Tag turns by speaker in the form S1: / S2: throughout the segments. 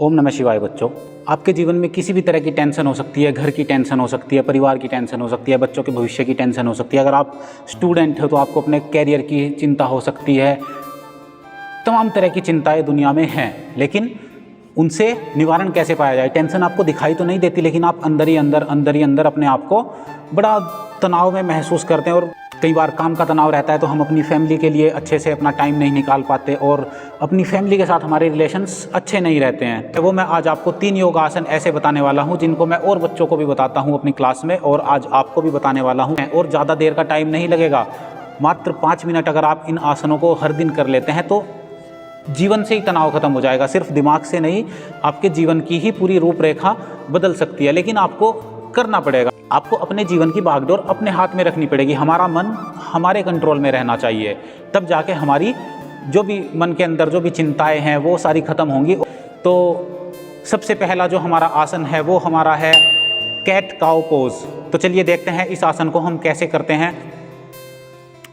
S1: ओम नमः शिवाय। बच्चों, आपके जीवन में किसी भी तरह की टेंशन हो सकती है। घर की टेंशन हो सकती है, परिवार की टेंशन हो सकती है, बच्चों के भविष्य की टेंशन हो सकती है। अगर आप स्टूडेंट हो तो आपको अपने कैरियर की चिंता हो सकती है। तमाम तरह की चिंताएं दुनिया में हैं, लेकिन उनसे निवारण कैसे पाया जाए। टेंशन आपको दिखाई तो नहीं देती, लेकिन आप अंदर ही अंदर अपने आप को बड़ा तनाव में महसूस करते हैं। और कई बार काम का तनाव रहता है तो हम अपनी फैमिली के लिए अच्छे से अपना टाइम नहीं निकाल पाते और अपनी फैमिली के साथ हमारे रिलेशंस अच्छे नहीं रहते हैं। तो वो मैं आज आपको 3 योगासन ऐसे बताने वाला हूँ जिनको मैं और बच्चों को भी बताता हूँ अपनी क्लास में, और आज आपको भी बताने वाला हूँ। और ज़्यादा देर का टाइम नहीं लगेगा, मात्र 5 मिनट अगर आप इन आसनों को हर दिन कर लेते हैं तो जीवन से ही तनाव खत्म हो जाएगा। सिर्फ दिमाग से नहीं, आपके जीवन की ही पूरी रूपरेखा बदल सकती है, लेकिन आपको करना पड़ेगा। आपको अपने जीवन की बागडोर अपने हाथ में रखनी पड़ेगी। हमारा मन हमारे कंट्रोल में रहना चाहिए, तब जाके हमारी जो भी मन के अंदर जो भी चिंताएं हैं वो सारी खत्म होंगी। तो सबसे पहला जो हमारा आसन है वो हमारा है कैट काउ पोज। तो चलिए देखते हैं इस आसन को हम कैसे करते हैं।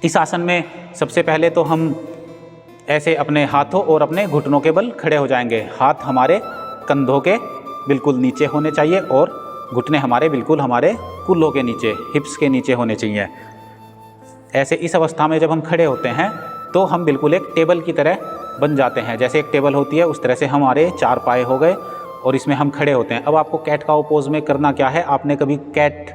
S1: इस आसन में सबसे पहले तो हम ऐसे अपने हाथों और अपने घुटनों के बल खड़े हो जाएंगे। हाथ हमारे कंधों के बिल्कुल नीचे होने चाहिए और घुटने हमारे बिल्कुल हमारे कूल्हों के नीचे, हिप्स के नीचे होने चाहिए। ऐसे इस अवस्था में जब हम खड़े होते हैं तो हम बिल्कुल एक टेबल की तरह बन जाते हैं। जैसे एक टेबल होती है उस तरह से हमारे 4 पाए हो गए और इसमें हम खड़े होते हैं। अब आपको कैट काउ पोज में करना क्या है। आपने कभी कैट,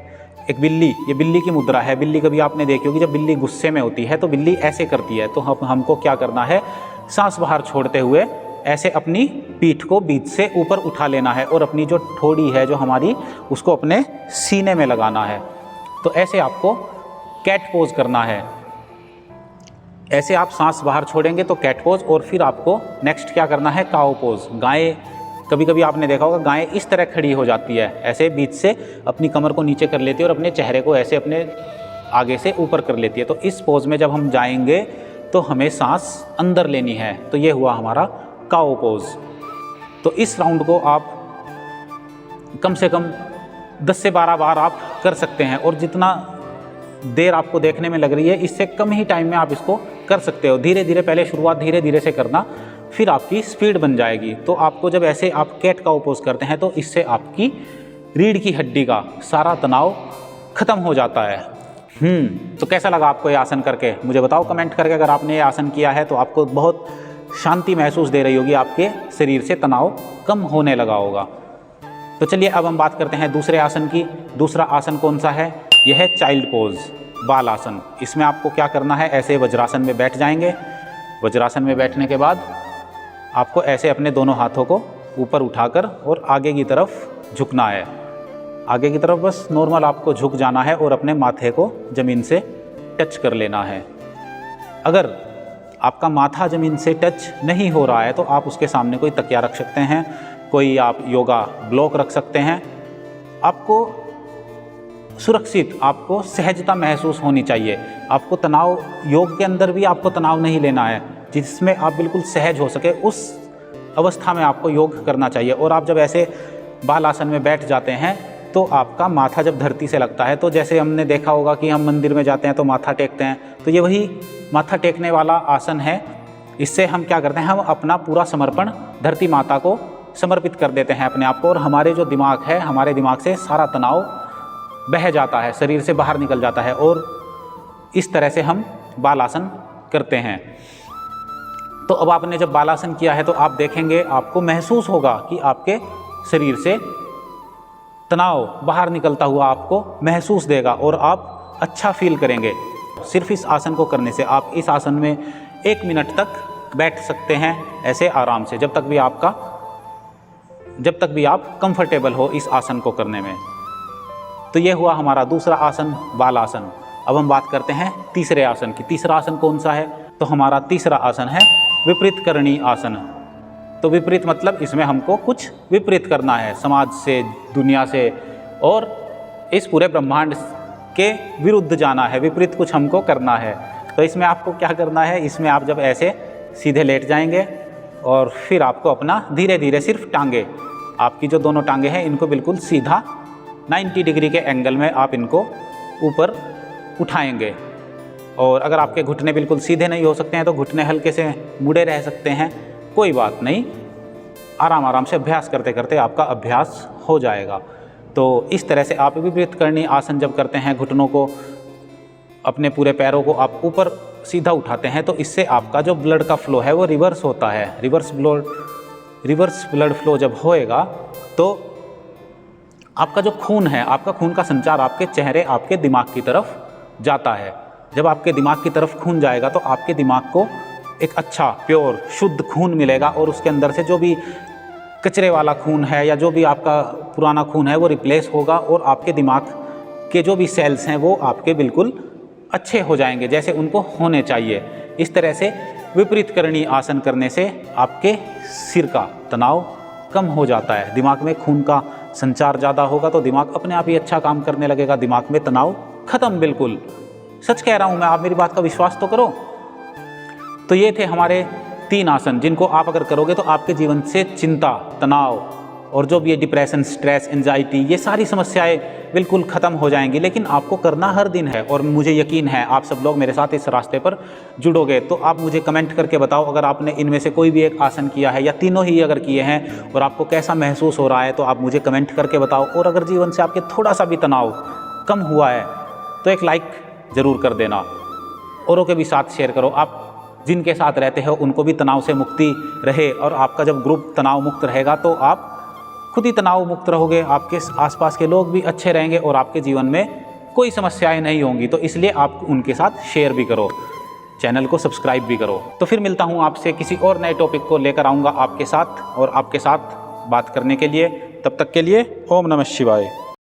S1: एक बिल्ली, ये बिल्ली की मुद्रा है। बिल्ली कभी आपने देखी होगी, जब बिल्ली गुस्से में होती है तो बिल्ली ऐसे करती है। तो हमको क्या करना है, सांस बाहर छोड़ते हुए ऐसे अपनी पीठ को बीच से ऊपर उठा लेना है और अपनी जो ठोड़ी है जो हमारी, उसको अपने सीने में लगाना है। तो ऐसे आपको कैट पोज करना है। ऐसे आप सांस बाहर छोड़ेंगे तो कैट पोज, और फिर आपको नेक्स्ट क्या करना है, काउ पोज। गाय, कभी कभी आपने देखा होगा गाय इस तरह खड़ी हो जाती है, ऐसे बीच से अपनी कमर को नीचे कर लेती है और अपने चेहरे को ऐसे अपने आगे से ऊपर कर लेती है। तो इस पोज में जब हम जाएंगे तो हमें सांस अंदर लेनी है। तो ये हुआ हमारा काउ पोज। तो इस राउंड को आप कम से कम 10 से 12 बार आप कर सकते हैं, और जितना देर आपको देखने में लग रही है इससे कम ही टाइम में आप इसको कर सकते हो। धीरे धीरे, पहले शुरुआत धीरे धीरे से करना, फिर आपकी स्पीड बन जाएगी। तो आपको जब ऐसे आप कैट काउ पोज करते हैं तो इससे आपकी रीढ़ की हड्डी का सारा तनाव खत्म हो जाता है। तो कैसा लगा आपको ये आसन करके, मुझे बताओ कमेंट करके। अगर आपने ये आसन किया है तो आपको बहुत शांति महसूस दे रही होगी, आपके शरीर से तनाव कम होने लगा होगा। तो चलिए अब हम बात करते हैं दूसरे आसन की। दूसरा आसन कौन सा है, यह है चाइल्ड पोज, बाल आसन। इसमें आपको क्या करना है, ऐसे वज्रासन में बैठ जाएंगे। वज्रासन में बैठने के बाद आपको ऐसे अपने दोनों हाथों को ऊपर उठाकर और आगे की तरफ झुकना है। आगे की तरफ बस नॉर्मल आपको झुक जाना है और अपने माथे को ज़मीन से टच कर लेना है। अगर आपका माथा ज़मीन से टच नहीं हो रहा है तो आप उसके सामने कोई तकिया रख सकते हैं, कोई आप योगा ब्लॉक रख सकते हैं। आपको सुरक्षित, आपको सहजता महसूस होनी चाहिए। आपको तनाव, योग के अंदर भी आपको तनाव नहीं लेना है, जिसमें आप बिल्कुल सहज हो सके उस अवस्था में आपको योग करना चाहिए। और आप जब ऐसे बाल आसन में बैठ जाते हैं तो आपका माथा जब धरती से लगता है, तो जैसे हमने देखा होगा कि हम मंदिर में जाते हैं तो माथा टेकते हैं, तो ये वही माथा टेकने वाला आसन है। इससे हम क्या करते हैं, हम अपना पूरा समर्पण धरती माता को समर्पित कर देते हैं अपने आप को, और हमारे जो दिमाग है, हमारे दिमाग से सारा तनाव बह जाता है, शरीर से बाहर निकल जाता है। और इस तरह से हम बाल आसन करते हैं। तो अब आपने जब बाल आसन किया है तो आप देखेंगे, आपको महसूस होगा कि आपके शरीर से तनाव बाहर निकलता हुआ आपको महसूस देगा और आप अच्छा फील करेंगे। सिर्फ इस आसन को करने से आप इस आसन में 1 मिनट तक बैठ सकते हैं ऐसे आराम से, जब तक भी आप कंफर्टेबल हो इस आसन को करने में। तो ये हुआ हमारा दूसरा आसन, बाल आसन। अब हम बात करते हैं तीसरे आसन की। तीसरा आसन कौन सा है, तो हमारा तीसरा आसन है विपरीत करणी आसन। तो विपरीत मतलब इसमें हमको कुछ विपरीत करना है, समाज से, दुनिया से और इस पूरे ब्रह्मांड के विरुद्ध जाना है, विपरीत कुछ हमको करना है। तो इसमें आपको क्या करना है, इसमें आप जब ऐसे सीधे लेट जाएंगे और फिर आपको अपना धीरे धीरे सिर्फ टांगे, आपकी जो दोनों टांगे हैं इनको बिल्कुल सीधा 90 डिग्री के एंगल में आप इनको ऊपर उठाएंगे। और अगर आपके घुटने बिल्कुल सीधे नहीं हो सकते हैं तो घुटने हल्के से मुड़े रह सकते हैं, कोई बात नहीं। आराम आराम से अभ्यास करते करते आपका अभ्यास हो जाएगा। तो इस तरह से आप विपरीत करणी आसन जब करते हैं, घुटनों को, अपने पूरे पैरों को आप ऊपर सीधा उठाते हैं, तो इससे आपका जो ब्लड का फ्लो है वो रिवर्स होता है। रिवर्स ब्लड फ्लो जब होएगा तो आपका जो खून है, आपका खून का संचार आपके चेहरे, आपके दिमाग की तरफ जाता है। जब आपके दिमाग की तरफ खून जाएगा तो आपके दिमाग को एक अच्छा प्योर शुद्ध खून मिलेगा और उसके अंदर से जो भी कचरे वाला खून है या जो भी आपका पुराना खून है वो रिप्लेस होगा और आपके दिमाग के जो भी सेल्स हैं वो आपके बिल्कुल अच्छे हो जाएंगे जैसे उनको होने चाहिए। इस तरह से विपरीत करणी आसन करने से आपके सिर का तनाव कम हो जाता है। दिमाग में खून का संचार ज़्यादा होगा तो दिमाग अपने आप ही अच्छा काम करने लगेगा, दिमाग में तनाव खत्म। बिल्कुल सच कह रहा हूँ मैं, आप मेरी बात का विश्वास तो करो। तो ये थे हमारे 3 आसन जिनको आप अगर करोगे तो आपके जीवन से चिंता, तनाव और जो भी ये डिप्रेशन, स्ट्रेस, एंजाइटी, ये सारी समस्याएं बिल्कुल ख़त्म हो जाएंगी। लेकिन आपको करना हर दिन है और मुझे यकीन है आप सब लोग मेरे साथ इस रास्ते पर जुड़ोगे। तो आप मुझे कमेंट करके बताओ अगर आपने इनमें से कोई भी एक आसन किया है या तीनों ही अगर किए हैं और आपको कैसा महसूस हो रहा है, तो आप मुझे कमेंट करके बताओ। और अगर जीवन से आपके थोड़ा सा भी तनाव कम हुआ है तो एक लाइक ज़रूर कर देना, औरों के भी साथ शेयर करो। आप जिनके साथ रहते हो उनको भी तनाव से मुक्ति रहे और आपका जब ग्रुप तनाव मुक्त रहेगा तो आप खुद ही तनाव मुक्त रहोगे, आपके आसपास के लोग भी अच्छे रहेंगे और आपके जीवन में कोई समस्याएं नहीं होंगी। तो इसलिए आप उनके साथ शेयर भी करो, चैनल को सब्सक्राइब भी करो। तो फिर मिलता हूँ आपसे किसी और नए टॉपिक को लेकर आऊँगा आपके साथ और आपके साथ बात करने के लिए। तब तक के लिए ओम नमः शिवाय।